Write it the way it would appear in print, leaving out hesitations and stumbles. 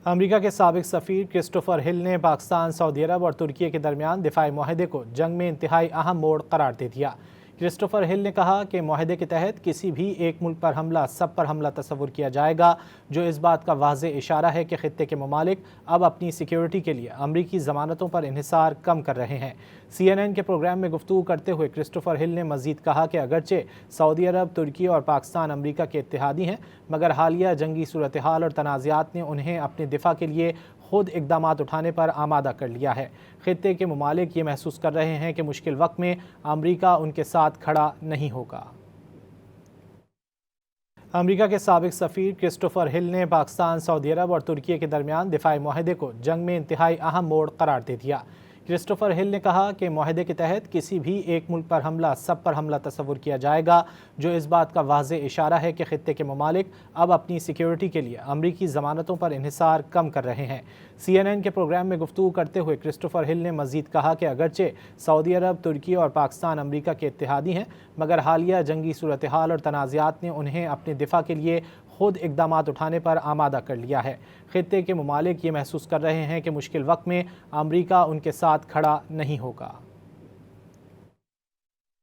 امریکا کے سابق سفیر کرسٹوفر ہل نے پاکستان، سعودی عرب اور ترکی کے درمیان دفاعی معاہدے کو جنگ میں انتہائی اہم موڑ قرار دے دیا۔ کرسٹوفر ہل نے کہا کہ معاہدے کے تحت کسی بھی ایک ملک پر حملہ سب پر حملہ تصور کیا جائے گا، جو اس بات کا واضح اشارہ ہے کہ خطے کے ممالک اب اپنی سیکیورٹی کے لیے امریکی ضمانتوں پر انحصار کم کر رہے ہیں۔ CNN کے پروگرام میں گفتگو کرتے ہوئے کرسٹوفر ہل نے مزید کہا کہ اگرچہ سعودی عرب، ترکی اور پاکستان امریکا کے اتحادی ہیں، مگر حالیہ جنگی صورتحال اور تنازعات نے انہیں اپنے دفاع کے لیے خود اقدامات اٹھانے پر آمادہ کر لیا ہے۔ خطے کے ممالک یہ محسوس کر رہے ہیں کہ مشکل وقت میں امریکہ ان کے ساتھ کھڑا نہیں ہوگا۔ امریکا کے سابق سفیر کرسٹوفر ہل نے پاکستان، سعودی عرب اور ترکی کے درمیان دفاعی معاہدے کو جنگ میں انتہائی اہم موڑ قرار دے دیا۔ کرسٹوفر ہل نے کہا کہ معاہدے کے تحت کسی بھی ایک ملک پر حملہ سب پر حملہ تصور کیا جائے گا، جو اس بات کا واضح اشارہ ہے کہ خطے کے ممالک اب اپنی سیکیورٹی کے لیے امریکی ضمانتوں پر انحصار کم کر رہے ہیں۔ CNN کے پروگرام میں گفتگو کرتے ہوئے کرسٹوفر ہل نے مزید کہا کہ اگرچہ سعودی عرب، ترکی اور پاکستان امریکا کے اتحادی ہیں، مگر حالیہ جنگی صورتحال اور تنازعات نے انہیں اپنے دفاع کے لیے خود اقدامات اٹھانے پر آمادہ کر لیا ہے۔ خطے کے ممالک یہ محسوس کر رہے ہیں کہ مشکل وقت میں امریکہ ان کے ساتھ کھڑا نہیں ہوگا۔